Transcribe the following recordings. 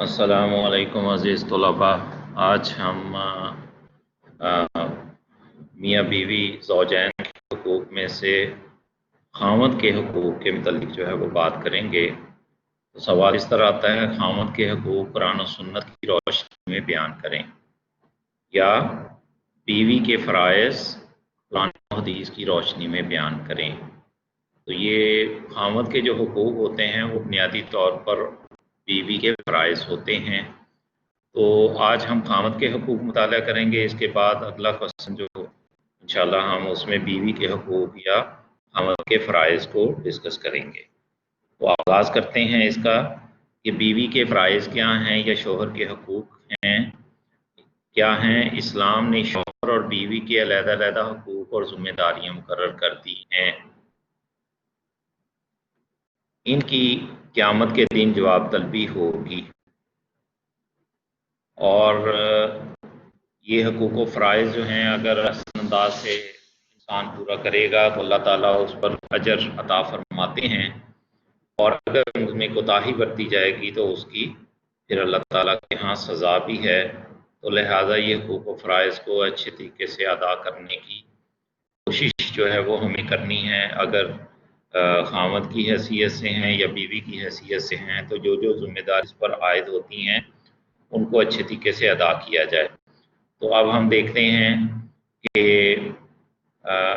السلام علیکم عزیز طلباء۔ آج ہم میاں بیوی زوجین کے حقوق میں سے خاوند کے حقوق کے متعلق جو ہے وہ بات کریں گے۔ تو سوال اس طرح آتا ہے، خاوند کے حقوق قرآن و سنت کی روشنی میں بیان کریں یا بیوی کے فرائض قرآن و حدیث کی روشنی میں بیان کریں۔ تو یہ خاوند کے جو حقوق ہوتے ہیں وہ بنیادی طور پر بیوی کے فرائض ہوتے ہیں۔ تو آج ہم خاوند کے حقوق مطالعہ کریں گے، اس کے بعد اگلا کوسچن جو انشاءاللہ ہم اس میں بیوی کے حقوق یا خاوند کے فرائض کو ڈسکس کریں گے۔ تو آغاز کرتے ہیں اس کا کہ بیوی کے فرائض کیا ہیں یا شوہر کے حقوق ہیں کیا ہیں۔ اسلام نے شوہر اور بیوی کے علیحدہ علیحدہ حقوق اور ذمہ داریاں مقرر کر دی ہیں۔ ان کی قیامت کے دن جواب طلبی ہوگی، اور یہ حقوق و فرائض جو ہیں اگر احسن انداز سے انسان پورا کرے گا تو اللہ تعالیٰ اس پر اجر عطا فرماتے ہیں، اور اگر ان میں کوتاہی برتی جائے گی تو اس کی پھر اللہ تعالیٰ کے ہاں سزا بھی ہے۔ تو لہٰذا یہ حقوق و فرائض کو اچھے طریقے سے ادا کرنے کی کوشش جو ہے وہ ہمیں کرنی ہے۔ اگر خاوند کی حیثیت سے ہیں یا بیوی کی حیثیت سے ہیں تو جو ذمہ داری اس پر عائد ہوتی ہیں ان کو اچھے طریقے سے ادا کیا جائے۔ تو اب ہم دیکھتے ہیں کہ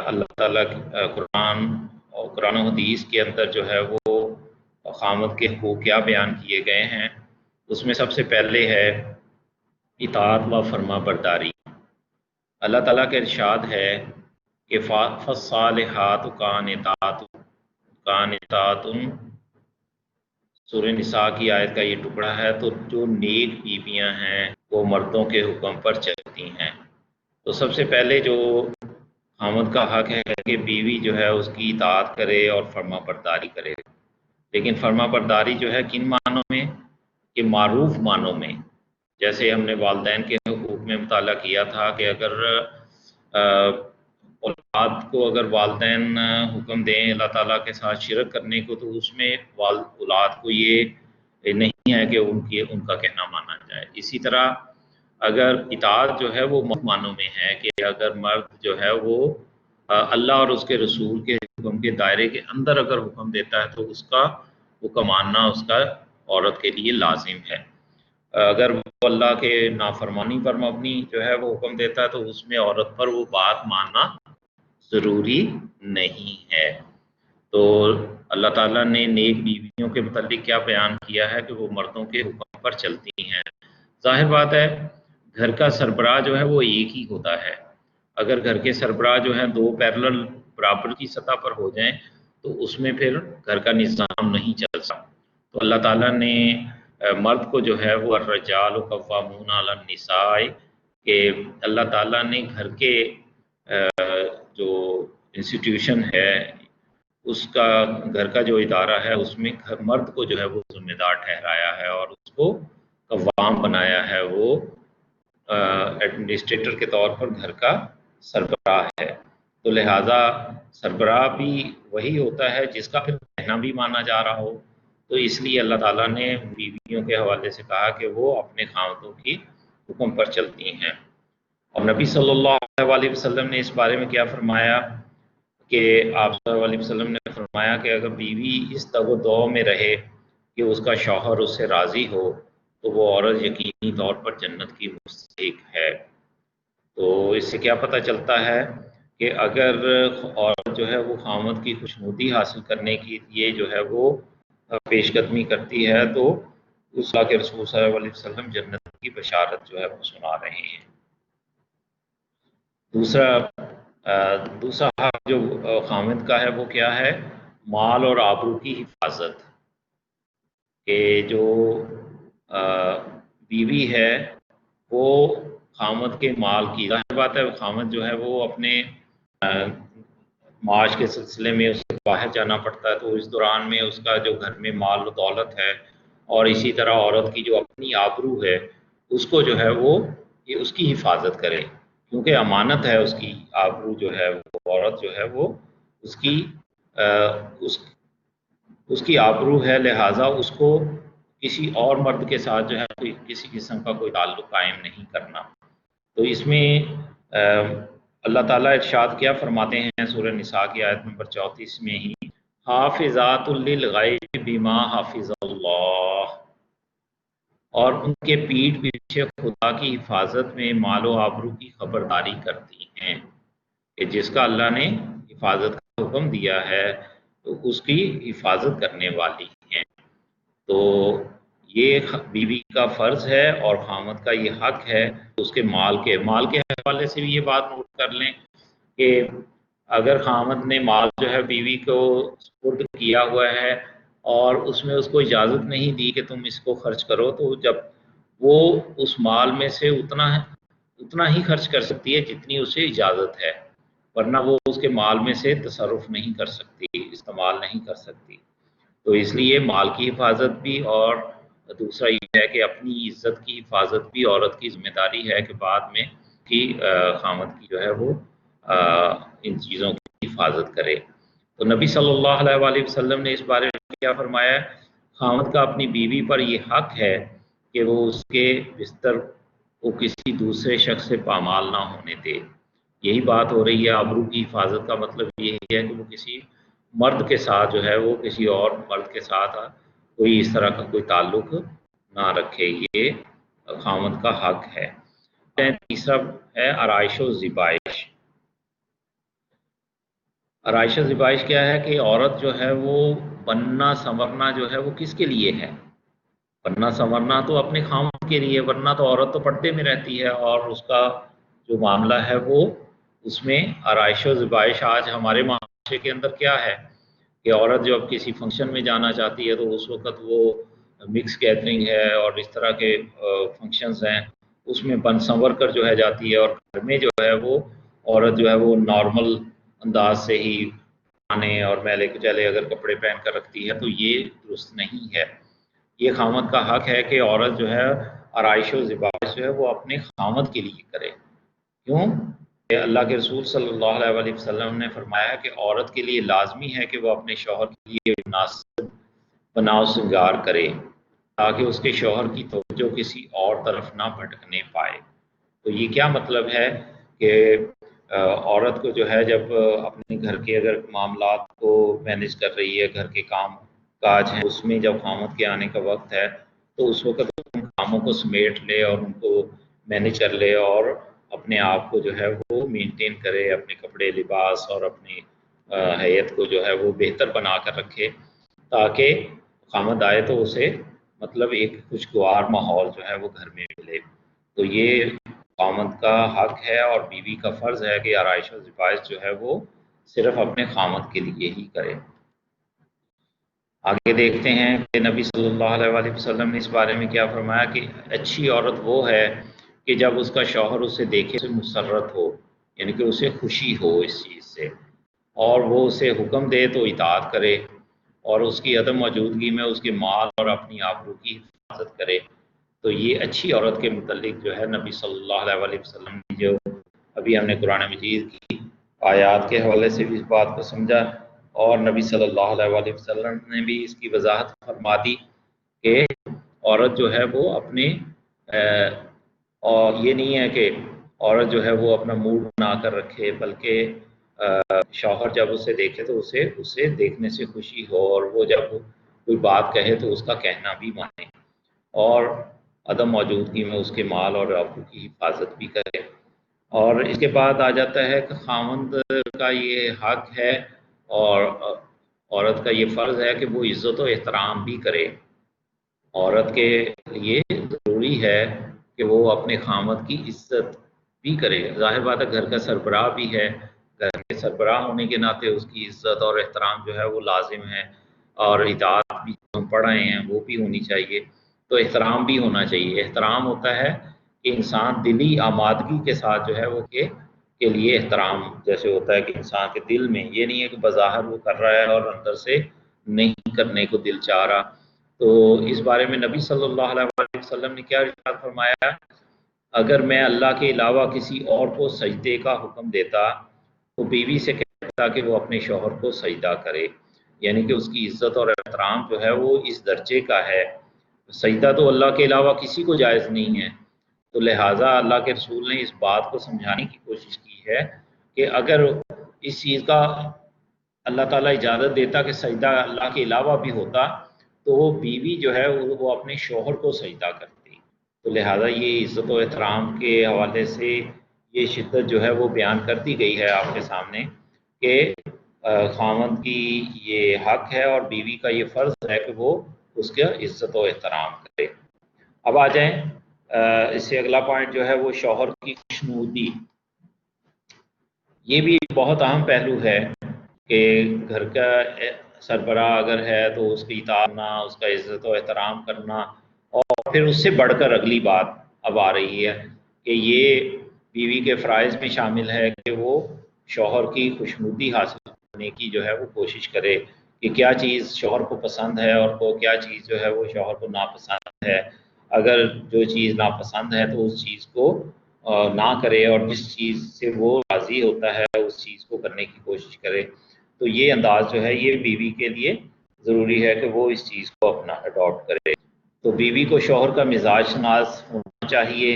اللہ تعالیٰ قرآن و حدیث کے اندر جو ہے وہ خاوند کے حقوق کیا بیان کیے گئے ہیں۔ اس میں سب سے پہلے ہے اطاعت و فرما برداری۔ اللہ تعالیٰ کا ارشاد ہے کہ فالصالحات قانتات، سورہ نساء کی آیت کا یہ ٹکڑا ہے۔ تو جو نیک بیویاں ہیں وہ مردوں کے حکم پر چلتی ہیں۔ تو سب سے پہلے جو خاوند کا حق ہے کہ بیوی جو ہے اس کی اطاعت کرے اور فرما برداری کرے، لیکن فرما برداری جو ہے کن معنوں میں؟ کہ معروف معنوں میں۔ جیسے ہم نے والدین کے حقوق میں مطالعہ کیا تھا کہ اگر اولاد کو اگر والدین حکم دیں اللہ تعالیٰ کے ساتھ شرک کرنے کو تو اس میں اولاد کو یہ نہیں ہے کہ ان کا کہنا مانا جائے۔ اسی طرح اگر اطاعت جو ہے وہ معنوں میں ہے کہ اگر مرد جو ہے وہ اللہ اور اس کے رسول کے حکم کے دائرے کے اندر اگر حکم دیتا ہے تو اس کا حکم ماننا اس کا عورت کے لیے لازم ہے۔ اگر وہ اللہ کے نافرمانی پر مبنی جو ہے وہ حکم دیتا ہے تو اس میں عورت پر وہ بات ماننا ضروری نہیں ہے۔ تو اللہ تعالیٰ نے نیک بیویوں کے متعلق کیا بیان کیا ہے کہ وہ مردوں کے حکم پر چلتی ہیں۔ ظاہر بات ہے گھر کا سربراہ جو ہے وہ ایک ہی ہوتا ہے۔ اگر گھر کے سربراہ جو ہیں دو پیرلل برابر کی سطح پر ہو جائیں تو اس میں پھر گھر کا نظام نہیں چل سکتا۔ تو اللہ تعالیٰ نے مرد کو جو ہے وہ الرجال قوامون علی النساء کہ اللہ تعالیٰ نے گھر کے جو انسٹیٹیوشن ہے اس کا گھر کا جو ادارہ ہے اس میں مرد کو جو ہے وہ ذمہ دار ٹھہرایا ہے اور اس کو قوام بنایا ہے، وہ ایڈمنسٹریٹر کے طور پر گھر کا سربراہ ہے۔ تو لہٰذا سربراہ بھی وہی ہوتا ہے جس کا پھر کہنا بھی مانا جا رہا ہو۔ تو اس لیے اللہ تعالیٰ نے بیویوں کے حوالے سے کہا کہ وہ اپنے خاوندوں کی حکم پر چلتی ہیں۔ اور نبی صلی اللہ علیہ وسلم نے اس بارے میں کیا فرمایا کہ آپ صلی اللہ علیہ وسلم نے فرمایا کہ اگر بیوی اس تگ و دو میں رہے کہ اس کا شوہر اس سے راضی ہو تو وہ عورت یقینی طور پر جنت کی مستحق ہے۔ تو اس سے کیا پتہ چلتا ہے کہ اگر عورت جو ہے وہ خاوند کی خوشنودی حاصل کرنے کی یہ جو ہے وہ پیش قدمی کرتی ہے تو اس اللہ کے رسول صلی اللہ علیہ وسلم جنت کی بشارت جو ہے وہ سنا رہے ہیں۔ دوسرا حق جو خاوند کا ہے وہ کیا ہے؟ مال اور آبرو کی حفاظت۔ کہ جو بیوی ہے وہ خاوند کے مال کی، ظاہر بات ہے خاوند جو ہے وہ اپنے معاش کے سلسلے میں اس سے باہر جانا پڑتا ہے، تو اس دوران میں اس کا جو گھر میں مال و دولت ہے اور اسی طرح عورت کی جو اپنی آبرو ہے اس کو جو ہے وہ یہ اس کی حفاظت کرے، کیونکہ امانت ہے اس کی آبرو جو ہے وہ عورت جو ہے وہ اس کی آبرو ہے، لہٰذا اس کو کسی اور مرد کے ساتھ جو ہے کوئی کسی قسم کا کوئی تعلق قائم نہیں کرنا۔ تو اس میں اللہ تعالیٰ ارشاد کیا فرماتے ہیں سورہ نساء کی آیت نمبر 34 میں ہی، حافظات للغیب بما حافظ اللہ، اور ان کے پیٹھ پیچھے خدا کی حفاظت میں مال و آبرو کی خبرداری کرتی ہیں، کہ جس کا اللہ نے حفاظت کا حکم دیا ہے تو اس کی حفاظت کرنے والی ہیں۔ تو یہ بیوی کا فرض ہے اور خامد کا یہ حق ہے اس کے مال کے حوالے سے بھی یہ بات نوٹ کر لیں کہ اگر خامد نے مال جو ہے بیوی کو سپرد کیا ہوا ہے اور اس میں اس کو اجازت نہیں دی کہ تم اس کو خرچ کرو، تو جب وہ اس مال میں سے اتنا ہی خرچ کر سکتی ہے جتنی اسے اجازت ہے، ورنہ وہ اس کے مال میں سے تصرف نہیں کر سکتی، استعمال نہیں کر سکتی۔ تو اس لیے مال کی حفاظت بھی اور دوسرا یہ ہے کہ اپنی عزت کی حفاظت بھی عورت کی ذمہ داری ہے کہ بعد میں کی خامد کی جو ہے وہ ان چیزوں کی حفاظت کرے۔ تو نبی صلی اللہ علیہ وآلہ وسلم نے اس بارے میں کیا فرمایا ہے؟ خامد کا اپنی بیوی پر یہ حق ہے کہ وہ اس کے بستر کو کسی دوسرے شخص سے پامال نہ ہونے دے۔ یہی بات ہو رہی ہے آبرو کی حفاظت کا مطلب یہی ہے کہ وہ کسی مرد کے ساتھ جو ہے وہ کسی اور مرد کے ساتھ کوئی اس طرح کا کوئی تعلق نہ رکھے، یہ خامد کا حق ہے۔ تیسرا ہے آرائش و زیبائش۔ آرائش و زیبائش کیا ہے کہ عورت جو ہے وہ بننا سنورنا جو ہے وہ کس کے لیے ہے؟ بننا سنورنا تو اپنے خامد کے لیے، ورنہ تو عورت تو پردے میں رہتی ہے اور اس کا جو معاملہ ہے وہ اس میں آرائش و زیبائش آج ہمارے معاشرے کے اندر کیا ہے کہ عورت جب کسی فنکشن میں جانا چاہتی ہے تو اس وقت وہ مکس گیدرنگ ہے اور اس طرح کے فنکشنز ہیں، اس میں بن سنور کر جو ہے جاتی ہے، اور گھر میں جو ہے وہ عورت جو ہے وہ نارمل انداز سے ہی پرانے اور میلے کچیلے اگر کپڑے پہن کر رکھتی ہے، تو یہ درست نہیں ہے۔ یہ خامد کا حق ہے کہ عورت جو ہے آرائش و زیبائش جو ہے وہ اپنے خامد کے لیے کرے۔ کیوں؟ کہ اللہ کے رسول صلی اللہ علیہ وآلہ وسلم نے فرمایا کہ عورت کے لیے لازمی ہے کہ وہ اپنے شوہر کے لیے مناسب بناؤ سنگار کرے تاکہ اس کے شوہر کی توجہ کسی اور طرف نہ بھٹکنے پائے۔ تو یہ کیا مطلب ہے کہ عورت کو جو ہے جب اپنے گھر کے اگر معاملات کو مینیج کر رہی ہے، گھر کے کام کاج ہیں، اس میں جب خامد کے آنے کا وقت ہے تو اس وقت ان کاموں کو سمیٹ لے اور ان کو مینیج کر لے اور اپنے آپ کو جو ہے وہ مینٹین کرے، اپنے کپڑے لباس اور اپنی حیت کو جو ہے وہ بہتر بنا کر رکھے تاکہ خامد آئے تو اسے مطلب ایک خوشگوار ماحول جو ہے وہ گھر میں ملے۔ تو یہ خامد کا حق ہے اور بیوی کا فرض ہے کہ آرائش و زیبائش جو ہے وہ صرف اپنے خامد کے لیے ہی کرے۔ آگے دیکھتے ہیں کہ نبی صلی اللہ علیہ وآلہ وسلم نے اس بارے میں کیا فرمایا کہ اچھی عورت وہ ہے کہ جب اس کا شوہر اسے دیکھے سے مسرت ہو، یعنی کہ اسے خوشی ہو اس چیز سے، اور وہ اسے حکم دے تو اطاعت کرے، اور اس کی عدم موجودگی میں اس کے مال اور اپنی آبرو کی حفاظت کرے۔ تو یہ اچھی عورت کے متعلق جو ہے نبی صلی اللہ علیہ وآلہ وسلم نے جو ابھی ہم نے قرآن مجید کی آیات کے حوالے سے بھی اس بات کو سمجھا، اور نبی صلی اللہ علیہ وآلہ وسلم نے بھی اس کی وضاحت فرما دی کہ عورت جو ہے وہ اپنے اور یہ نہیں ہے کہ عورت جو ہے وہ اپنا موڈ بنا کر رکھے، بلکہ شوہر جب اسے دیکھے تو اسے دیکھنے سے خوشی ہو، اور وہ جب کوئی بات کہے تو اس کا کہنا بھی مانے، اور عدم موجودگی میں اس کے مال اور آبرو کی حفاظت بھی کرے۔ اور اس کے بعد آ جاتا ہے کہ خاوند کا یہ حق ہے اور عورت کا یہ فرض ہے کہ وہ عزت و احترام بھی کرے۔ عورت کے لیے ضروری ہے کہ وہ اپنے خامد کی عزت بھی کرے۔ ظاہر بات ہے گھر کا سربراہ بھی ہے، گھر کے سربراہ ہونے کے ناطے اس کی عزت اور احترام جو ہے وہ لازم ہے، اور اطاعت بھی ہم پڑھ رہے ہیں وہ بھی ہونی چاہیے۔ تو احترام بھی ہونا چاہیے۔ احترام ہوتا ہے کہ انسان دلی آمادگی کے ساتھ جو ہے وہ کے لیے احترام جیسے ہوتا ہے کہ انسان کے دل میں، یہ نہیں ہے کہ بظاہر وہ کر رہا ہے اور اندر سے نہیں کرنے کو دل چاہ رہا۔ تو اس بارے میں نبی صلی اللہ علیہ وسلم نے کیا ارشاد فرمایا؟ اگر میں اللہ کے علاوہ کسی اور کو سجدے کا حکم دیتا تو بیوی سے کہتا کہ وہ اپنے شوہر کو سجدہ کرے، یعنی کہ اس کی عزت اور احترام جو ہے وہ اس درجے کا ہے سجدہ تو اللہ کے علاوہ کسی کو جائز نہیں ہے، تو لہٰذا اللہ کے رسول نے اس بات کو سمجھانے کی کوشش کی ہے کہ اگر اس چیز کا اللہ تعالیٰ اجازت دیتا کہ سجدہ اللہ کے علاوہ بھی ہوتا تو وہ بیوی جو ہے وہ اپنے شوہر کو سجدہ کرتی، تو لہٰذا یہ عزت و احترام کے حوالے سے یہ شدت جو ہے وہ بیان کر دی گئی ہے آپ کے سامنے کہ خاوند کی یہ حق ہے اور بیوی کا یہ فرض ہے کہ وہ اس کا عزت و احترام کرے۔ اب آ جائیں اس سے اگلا پوائنٹ جو ہے وہ شوہر کی خوشنودی۔ یہ بھی بہت اہم پہلو ہے کہ گھر کا سربراہ اگر ہے تو اس کی اطاعت کرنا، اس کا عزت و احترام کرنا، اور پھر اس سے بڑھ کر اگلی بات اب آ رہی ہے کہ یہ بیوی کے فرائض میں شامل ہے کہ وہ شوہر کی خوشنودی حاصل کرنے کی جو ہے وہ کوشش کرے کہ کیا چیز شوہر کو پسند ہے اور کیا چیز جو ہے وہ شوہر کو ناپسند ہے۔ اگر جو چیز ناپسند ہے تو اس چیز کو نہ کرے، اور جس چیز سے وہ راضی ہوتا ہے اس چیز کو کرنے کی کوشش کرے۔ تو یہ انداز جو ہے یہ بیوی کے لیے ضروری ہے کہ وہ اس چیز کو اپنا اڈاپٹ کرے۔ تو بیوی کو شوہر کا مزاج شناس ہونا چاہیے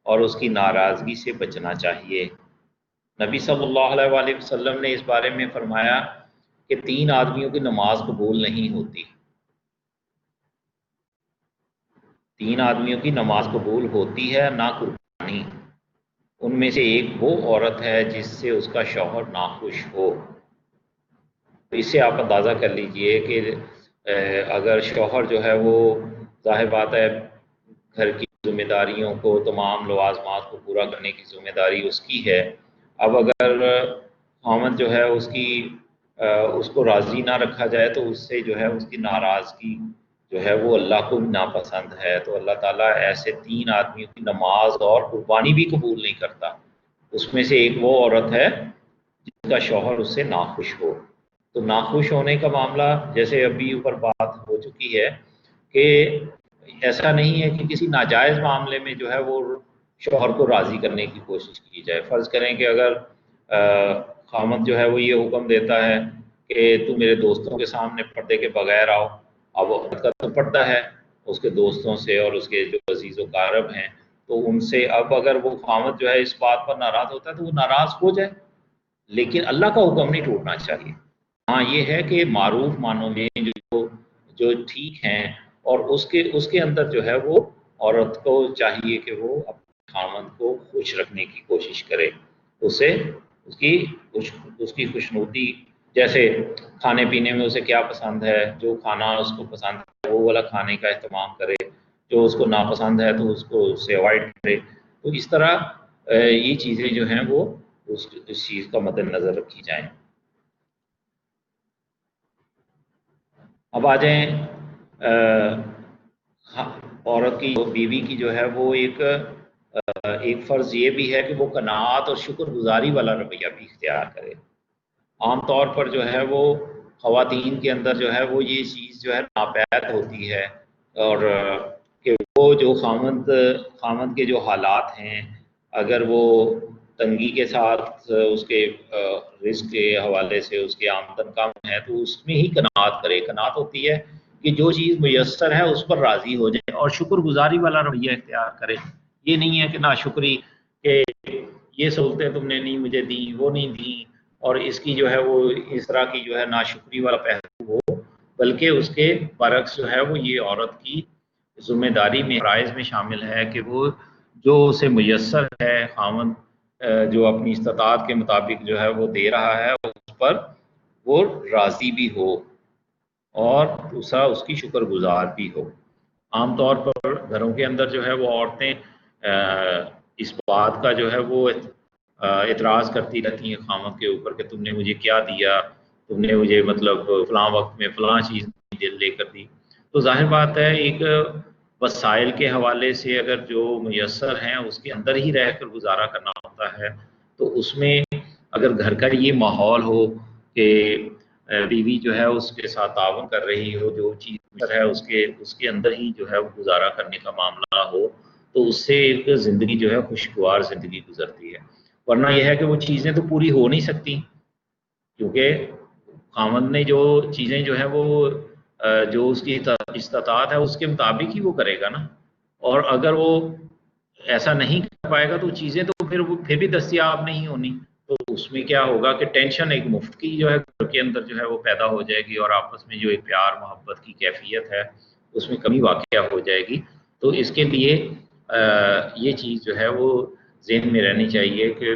اور اس کی ناراضگی سے بچنا چاہیے۔ نبی صلی اللہ علیہ وآلہ وسلم نے اس بارے میں فرمایا کہ 3 آدمیوں کی نماز قبول نہیں ہوتی۔ 3 آدمیوں کی نماز قبول ہوتی ہے نہ قربانی، ان میں سے ایک وہ عورت ہے جس سے اس کا شوہر ناخوش ہو۔ اس سے آپ اندازہ کر لیجئے کہ اگر شوہر جو ہے وہ ظاہر بات ہے گھر کی ذمہ داریوں کو، تمام لوازمات کو پورا کرنے کی ذمہ داری اس کی ہے، اب اگر خاوند جو ہے اس کو راضی نہ رکھا جائے تو اس سے جو ہے اس کی ناراضگی جو ہے وہ اللہ کو بھی ناپسند ہے، تو اللہ تعالیٰ ایسے 3 آدمیوں کی نماز اور قربانی بھی قبول نہیں کرتا۔ اس میں سے ایک وہ عورت ہے جس کا شوہر اس سے ناخوش ہو۔ تو ناخوش ہونے کا معاملہ جیسے ابھی اوپر بات ہو چکی ہے کہ ایسا نہیں ہے کہ کسی ناجائز معاملے میں جو ہے وہ شوہر کو راضی کرنے کی کوشش کی جائے۔ فرض کریں کہ اگر خاوند جو ہے وہ یہ حکم دیتا ہے کہ تو میرے دوستوں کے سامنے پردے کے بغیر آؤ، اب عورت کا تو پردہ ہے اس کے دوستوں سے اور اس کے جو عزیز و قارب ہیں، تو ان سے اب اگر وہ خاوند جو ہے اس بات پر ناراض ہوتا ہے تو وہ ناراض ہو جائے، لیکن اللہ کا حکم نہیں ٹوٹنا چاہیے۔ ہاں یہ ہے کہ معروف معنوں میں جو ٹھیک ہیں، اور اس کے اندر جو ہے وہ عورت کو چاہیے کہ وہ اپنے خاوند کو خوش رکھنے کی کوشش کرے، اسے اس کی خوشنودی، جیسے کھانے پینے میں اسے کیا پسند ہے، جو کھانا اس کو پسند ہے وہ والا کھانے کا اہتمام کرے، جو اس کو ناپسند ہے تو اس کو اس سے اوائڈ کرے۔ تو اس طرح یہ چیزیں جو ہیں وہ اس چیز کا مد نظر رکھی جائیں۔ اب آ جائیں عورت کی بیوی کی جو ہے وہ ایک فرض یہ بھی ہے کہ وہ قناعت اور شکر گزاری والا رویہ بھی اختیار کرے۔ عام طور پر جو ہے وہ خواتین کے اندر جو ہے وہ یہ چیز جو ہے ناپید ہوتی ہے، اور کہ وہ جو خاوند کے جو حالات ہیں اگر وہ تنگی کے ساتھ اس کے رزق کے حوالے سے اس کے آمدن کم ہے تو اس میں ہی قناعت کرے۔ قناعت ہوتی ہے کہ جو چیز میسر ہے اس پر راضی ہو جائے اور شکر گزاری والا رویہ اختیار کرے۔ یہ نہیں ہے کہ ناشکری کہ یہ سہولتیں تم نے نہیں مجھے دی، وہ نہیں دی، اور اس کی جو ہے وہ اس طرح کی جو ہے ناشکری والا پہلو ہو، بلکہ اس کے برعکس جو ہے وہ یہ عورت کی ذمہ داری میں فرائض میں شامل ہے کہ وہ جو اسے میسر ہے خاوند جو اپنی استطاعت کے مطابق جو ہے وہ دے رہا ہے اس پر وہ راضی بھی ہو اور دوسرا اس کی شکر گزار بھی ہو۔ عام طور پر گھروں کے اندر جو ہے وہ عورتیں اس بات کا جو ہے وہ اعتراض کرتی رہتی ہیں خاوند کے اوپر کہ تم نے مجھے کیا دیا، تم نے مجھے مطلب فلاں وقت میں فلاں چیز دل لے کر دی۔ تو ظاہر بات ہے ایک وسائل کے حوالے سے اگر جو میسر ہیں اس کے اندر ہی رہ کر گزارا کرنا ہوتا ہے، تو اس میں اگر گھر کا یہ ماحول ہو کہ بیوی جو ہے اس کے ساتھ تعاون کر رہی ہو، جو چیز ہے اس کے اندر ہی جو ہے وہ گزارا کرنے کا معاملہ ہو، تو اس سے ایک زندگی جو ہے خوشگوار زندگی گزرتی ہے۔ ورنہ یہ ہے کہ وہ چیزیں تو پوری ہو نہیں سکتی، کیونکہ خاوند نے جو چیزیں جو ہیں وہ جو اس کی استطاعت ہے اس کے مطابق ہی وہ کرے گا نا. اور اگر وہ ایسا نہیں کر پائے گا تو چیزیں تو پھر بھی دستیاب نہیں ہونی. تو اس میں کیا ہوگا کہ ٹینشن ایک مفت کی جو ہے گھر کے اندر جو ہے وہ پیدا ہو جائے گی، اور آپس میں جو ایک پیار محبت کی کیفیت ہے اس میں کمی واقع ہو جائے گی. تو اس کے لیے یہ چیز جو ہے وہ ذہن میں رہنی چاہیے کہ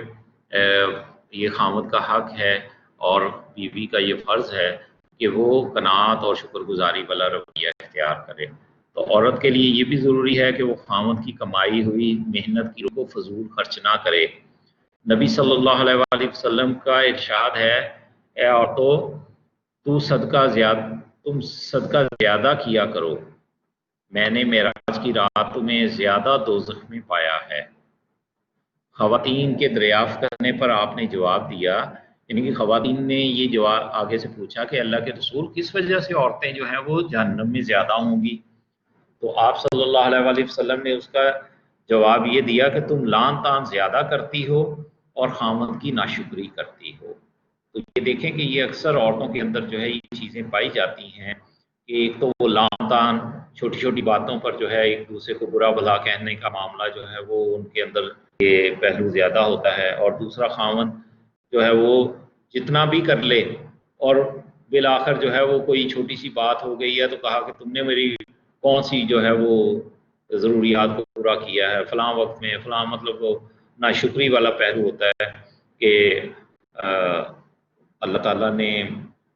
یہ خامد کا حق ہے اور بیوی کا یہ فرض ہے کہ وہ قناعت اور شکر گزاری والا رویہ اختیار کرے. تو عورت کے لیے یہ بھی ضروری ہے کہ وہ خامد کی کمائی ہوئی محنت کی کو فضول خرچ نہ کرے. نبی صلی اللہ علیہ وآلہ وسلم کا ارشاد ہے، اے عورتوں تم صدقہ زیادہ کیا کرو، میں نے معراج کی رات تمہیں زیادہ دوزخ میں پایا ہے. خواتین کے دریافت کرنے پر آپ نے جواب دیا، یعنی کہ خواتین نے یہ جواب آگے سے پوچھا کہ اللہ کے رسول کس وجہ سے عورتیں جو ہیں وہ جہنم میں زیادہ ہوں گی. تو آپ صلی اللہ علیہ وآلہ وسلم نے اس کا جواب یہ دیا کہ تم لان تان زیادہ کرتی ہو اور خامد کی ناشکری کرتی ہو. تو یہ دیکھیں کہ یہ اکثر عورتوں کے اندر جو ہے یہ چیزیں پائی جاتی ہیں کہ ایک تو وہ لان تان چھوٹی چھوٹی باتوں پر جو ہے ایک دوسرے کو برا بھلا کہنے کا معاملہ جو ہے وہ ان کے اندر یہ پہلو زیادہ ہوتا ہے، اور دوسرا خامد جو ہے وہ جتنا بھی کر لے اور بالآخر جو ہے وہ کوئی چھوٹی سی بات ہو گئی ہے تو کہا کہ تم نے میری کون سی جو ہے وہ ضروریات کو پورا کیا ہے فلاں وقت میں فلاں، مطلب وہ ناشکری والا پہلو ہوتا ہے کہ اللہ تعالیٰ نے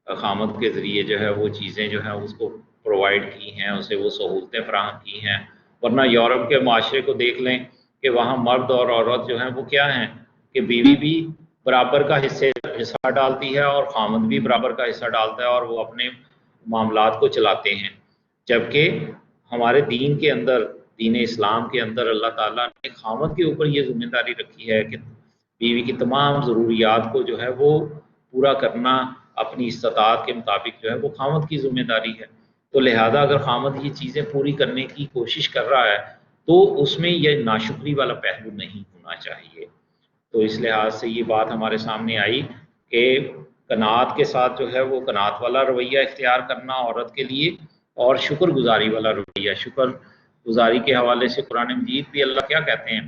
خامد کے ذریعے جو ہے وہ چیزیں جو ہیں اس کو پرووائڈ کی ہیں، اسے وہ سہولتیں فراہم کی ہیں. ورنہ یورپ کے معاشرے کو دیکھ لیں کہ وہاں مرد اور عورت جو ہیں وہ کیا ہیں کہ بیوی بھی برابر کا حصہ ڈالتی ہے اور خامد بھی برابر کا حصہ ڈالتا ہے اور وہ اپنے معاملات کو چلاتے ہیں. جبکہ ہمارے دین کے اندر، دین اسلام کے اندر اللہ تعالیٰ نے خامد کے اوپر یہ ذمہ داری رکھی ہے کہ بیوی کی تمام ضروریات کو جو ہے وہ پورا کرنا اپنی استطاعت کے مطابق جو ہے وہ خامد کی ذمہ داری ہے. تو لہذا اگر خامد یہ چیزیں پوری کرنے کی کوشش کر رہا ہے تو اس میں یہ ناشکری والا پہلو نہیں ہونا چاہیے. تو اس لحاظ سے یہ بات ہمارے سامنے آئی کہ قناعت کے ساتھ جو ہے وہ قناعت والا رویہ اختیار کرنا عورت کے لیے، اور شکر گزاری والا رویہ. شکر گزاری کے حوالے سے قرآن مجید بھی اللہ کیا کہتے ہیں،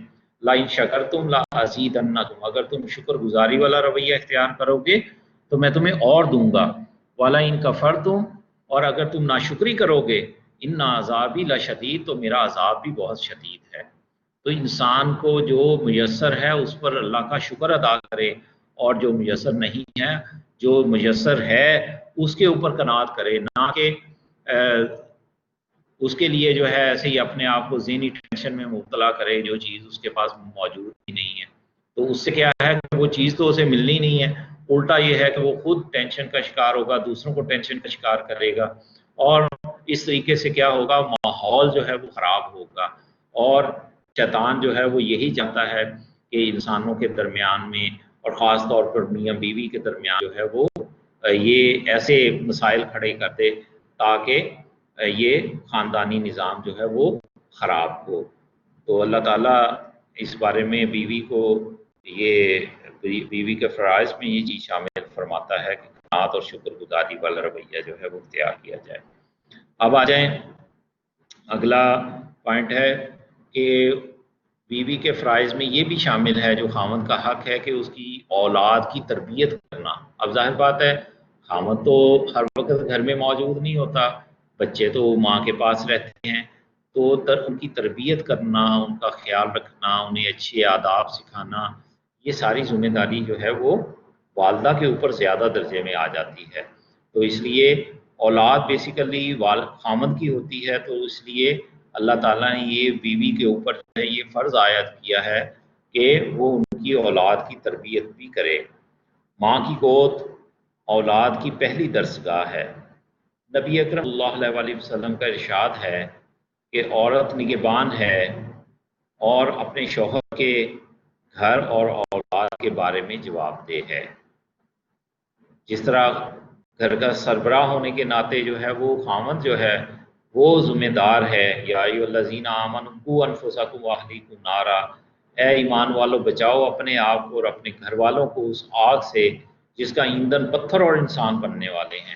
لَإِن شَكَرْتُمْ لَأَزِيدَنَّكُمْ، اگر تم شکر گزاری والا رویہ اختیار کرو گے تو میں تمہیں اور دوں گا. وَلَئِن كَفَرْتُمْ، اور اگر تم ناشکری کرو گے، ان عذابی لشدید، تو میرا عذاب بھی بہت شدید ہے. تو انسان کو جو میسر ہے اس پر اللہ کا شکر ادا کرے، اور جو میسر نہیں ہے، جو میسر ہے اس کے اوپر قناعت کرے، نہ کہ اس کے لیے جو ہے ایسے ہی اپنے آپ کو ذہنی ٹینشن میں مبتلا کرے جو چیز اس کے پاس موجود ہی نہیں ہے. تو اس سے کیا ہے کہ وہ چیز تو اسے ملنی نہیں ہے، الٹا یہ ہے کہ وہ خود ٹینشن کا شکار ہوگا، دوسروں کو ٹینشن کا شکار کرے گا، اور اس طریقے سے کیا ہوگا، ماحول جو ہے وہ خراب ہوگا. اور شیطان جو ہے وہ یہی چاہتا ہے کہ انسانوں کے درمیان میں، اور خاص طور پر میاں بیوی کے درمیان جو ہے وہ یہ ایسے مسائل کھڑے کر دے تاکہ یہ خاندانی نظام جو ہے وہ خراب ہو. تو اللہ تعالیٰ اس بارے میں بیوی کو یہ بیوی کے فرائض میں یہ چیز شامل فرماتا ہے کہ قناعت اور شکر گزاری والا رویہ جو ہے وہ اختیار کیا جائے. اب آ جائیں، اگلا پوائنٹ ہے کہ بیوی کے فرائض میں یہ بھی شامل ہے جو خامد کا حق ہے کہ اس کی اولاد کی تربیت کرنا. اب ظاہر بات ہے خامد تو ہر وقت گھر میں موجود نہیں ہوتا، بچے تو ماں کے پاس رہتے ہیں، تو ان کی تربیت کرنا، ان کا خیال رکھنا، انہیں اچھے آداب سکھانا، یہ ساری ذمہ داری جو ہے وہ والدہ کے اوپر زیادہ درجے میں آ جاتی ہے. تو اس لیے اولاد بیسیکلی خامد کی ہوتی ہے، تو اس لیے اللہ تعالیٰ نے یہ بیوی کے اوپر جو ہے یہ فرض عائد کیا ہے کہ وہ ان کی اولاد کی تربیت بھی کرے. ماں کی گود اولاد کی پہلی درسگاہ ہے. نبی اکرم صلی اللہ علیہ وآلہ وسلم کا ارشاد ہے کہ عورت نگہبان ہے اور اپنے شوہر کے گھر اور اولاد کے بارے میں جواب دہ ہے. جس طرح گھر کا سربراہ ہونے کے ناطے جو ہے وہ خامد جو ہے وہ ذمہ دار ہے، یا ایھا الذین آمنوا قوا انفسکم واہلیکم نارا، اے ایمان والو بچاؤ اپنے آپ کو اور اپنے گھر والوں کو اس آگ سے جس کا ایندھن پتھر اور انسان بننے والے ہیں.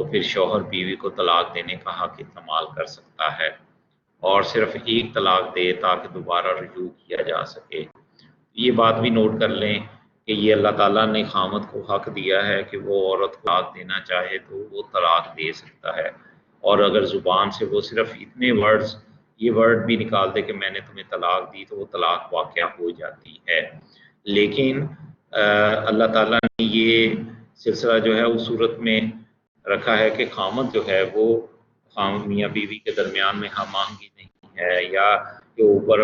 تو پھر شوہر بیوی کو طلاق دینے کا حق استعمال کر سکتا ہے، اور صرف ایک طلاق دے تاکہ دوبارہ رجوع کیا جا سکے۔ یہ بات بھی نوٹ کر لیں کہ یہ اللہ تعالیٰ نے خامد کو حق دیا ہے کہ وہ عورت کو طلاق دینا چاہے تو وہ طلاق دے سکتا ہے، اور اگر زبان سے وہ صرف اتنے یہ ورڈ بھی نکال دے کہ میں نے تمہیں طلاق دی، تو وہ طلاق واقع ہو جاتی ہے۔ لیکن اللہ تعالیٰ نے یہ سلسلہ جو ہے اس صورت میں رکھا ہے کہ خامد جو ہے وہ میاں بیوی کے درمیان میں ہم آہنگی نہیں ہے، یا کہ اوپر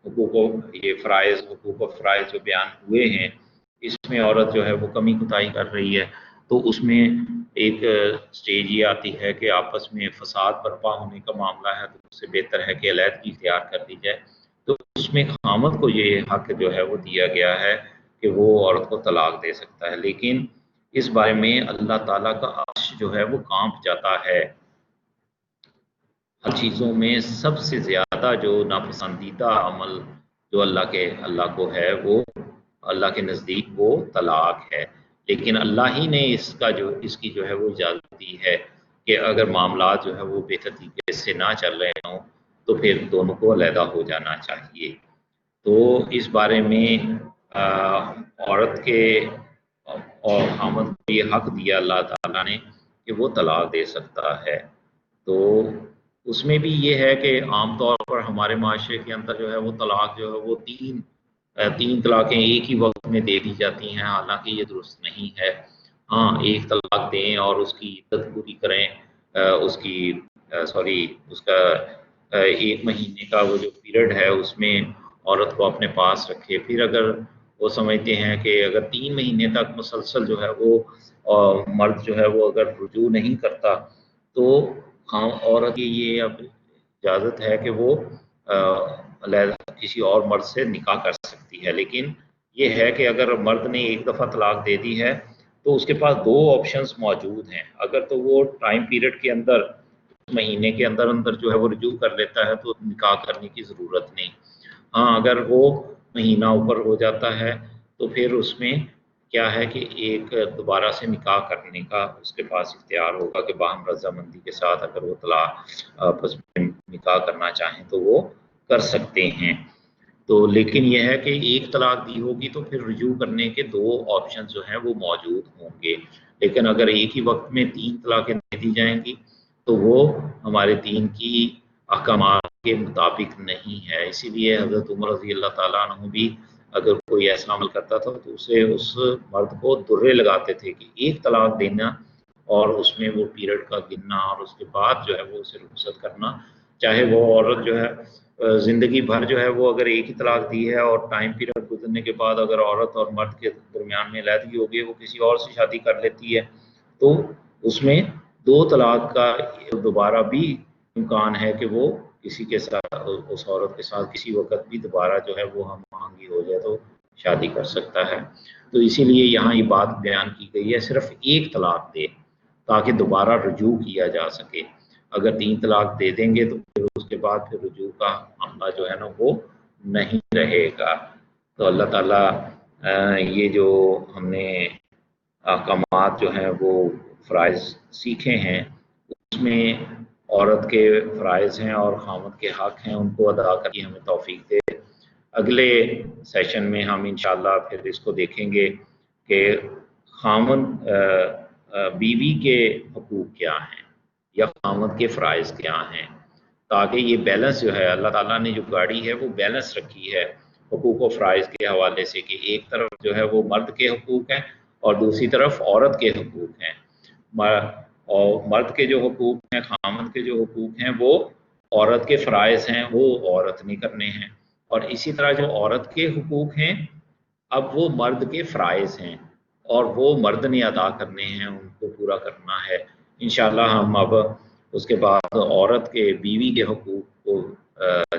حقوق و فرائض جو بیان ہوئے ہیں اس میں عورت جو ہے وہ کمی کوتاہی کر رہی ہے، تو اس میں ایک سٹیج یہ آتی ہے کہ آپس میں فساد برپا ہونے کا معاملہ ہے، تو اس سے بہتر ہے کہ علیحدگی اختیار کر دی جائے۔ تو اس میں خامد کو یہ حق جو ہے وہ دیا گیا ہے کہ وہ عورت کو طلاق دے سکتا ہے، لیکن اس بارے میں اللہ تعالیٰ کا عرش جو ہے وہ کانپ جاتا ہے۔ ہر چیزوں میں سب سے زیادہ جو ناپسندیدہ عمل جو اللہ کو ہے، وہ اللہ کے نزدیک وہ طلاق ہے، لیکن اللہ ہی نے اس کی جو ہے وہ اجازت دی ہے کہ اگر معاملات جو ہے وہ بہتر طریقے سے نہ چل رہے ہوں تو پھر دونوں کو علیحدہ ہو جانا چاہیے۔ تو اس بارے میں عورت کے اور خامد کو یہ حق دیا اللہ تعالیٰ نے کہ وہ طلاق دے سکتا ہے۔ تو اس میں بھی یہ ہے کہ عام طور پر ہمارے معاشرے کے اندر جو ہے وہ طلاق جو ہے وہ تین طلاقیں ایک ہی وقت میں دے دی جاتی ہیں، حالانکہ یہ درست نہیں ہے۔ ہاں، ایک طلاق دیں اور اس کی عدت پوری کریں، اس کا 1 مہینے کا وہ جو پیریڈ ہے اس میں عورت کو اپنے پاس رکھے۔ پھر اگر وہ سمجھتے ہیں کہ اگر 3 مہینے تک مسلسل جو ہے وہ مرد جو ہے وہ اگر رجوع نہیں کرتا تو عورت کی یہ اب اجازت ہے کہ وہ کسی اور مرد سے نکاح کر سکتی ہے، لیکن یہ ہے کہ اگر مرد نے ایک دفعہ طلاق دے دی ہے تو اس کے پاس 2 آپشنز موجود ہیں۔ اگر تو وہ ٹائم پیریڈ کے اندر مہینے کے اندر جو ہے وہ رجوع کر لیتا ہے تو نکاح کرنے کی ضرورت نہیں۔ ہاں، اگر وہ مہینہ اوپر ہو جاتا ہے تو پھر اس میں کیا ہے کہ ایک دوبارہ سے نکاح کرنے کا اس کے پاس اختیار ہوگا کہ باہم رضامندی کے ساتھ اگر وہ طلاق آپس میں نکاح کرنا چاہیں تو وہ کر سکتے ہیں۔ تو لیکن یہ ہے کہ ایک طلاق دی ہوگی تو پھر رجوع کرنے کے 2 آپشن جو ہیں وہ موجود ہوں گے، لیکن اگر ایک ہی وقت میں 3 طلاقیں دے دی جائیں گی تو وہ ہمارے دین کی احکامات کے مطابق نہیں ہے۔ اسی لیے حضرت عمر رضی اللہ تعالیٰ عنہ بھی اگر کوئی ایسا عمل کرتا تھا تو اسے اس مرد کو درے لگاتے تھے کہ ایک طلاق دینا اور اس میں وہ پیریڈ کا گننا اور اس کے بعد جو ہے وہ اسے رخصت کرنا، چاہے وہ عورت جو ہے زندگی بھر جو ہے وہ اگر ایک ہی طلاق دی ہے اور ٹائم پیریڈ گزرنے کے بعد اگر عورت اور مرد کے درمیان میں علیحدگی ہوگی، وہ کسی اور سے شادی کر لیتی ہے تو اس میں 2 طلاق کا دوبارہ بھی امکان ہے کہ وہ کسی کے ساتھ اس عورت کے ساتھ کسی وقت بھی دوبارہ جو ہے وہ ہم آہنگی ہو جائے تو شادی کر سکتا ہے۔ تو اسی لیے یہاں یہ بات بیان کی گئی ہے صرف ایک طلاق دے تاکہ دوبارہ رجوع کیا جا سکے۔ اگر 3 طلاق دے دیں گے تو پھر اس کے بعد پھر رجوع کا معاملہ جو ہے نا وہ نہیں رہے گا۔ تو اللہ تعالیٰ یہ جو ہم نے احکامات جو ہیں وہ فرائض سیکھے ہیں اس میں عورت کے فرائض ہیں اور خامد کے حق ہیں، ان کو ادا کر کے ہمیں توفیق دے۔ اگلے سیشن میں ہم انشاءاللہ پھر اس کو دیکھیں گے کہ خامد بیوی کے حقوق کیا ہیں یا خامد کے فرائض کیا ہیں، تاکہ یہ بیلنس جو ہے اللہ تعالیٰ نے جو گاڑی ہے وہ بیلنس رکھی ہے حقوق و فرائض کے حوالے سے، کہ ایک طرف جو ہے وہ مرد کے حقوق ہیں اور دوسری طرف عورت کے حقوق ہیں۔ اور مرد کے جو حقوق ہیں، خامد کے جو حقوق ہیں، وہ عورت کے فرائض ہیں، وہ عورت نے کرنے ہیں، اور اسی طرح جو عورت کے حقوق ہیں اب وہ مرد کے فرائض ہیں اور وہ مرد نے ادا کرنے ہیں، ان کو پورا کرنا ہے۔ انشاءاللہ ہم اب اس کے بعد عورت کے بیوی کے حقوق کو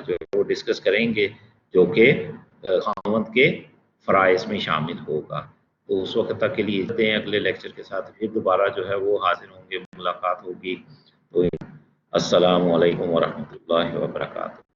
جو وہ ڈسکس کریں گے جو کہ خامد کے فرائض میں شامل ہوگا۔ تو اس وقت تک کے لیے اگلے لیکچر کے ساتھ پھر دوبارہ جو ہے وہ حاضر ہوں گے، ملاقات ہوگی۔ تو السلام علیکم ورحمۃ اللہ وبرکاتہ۔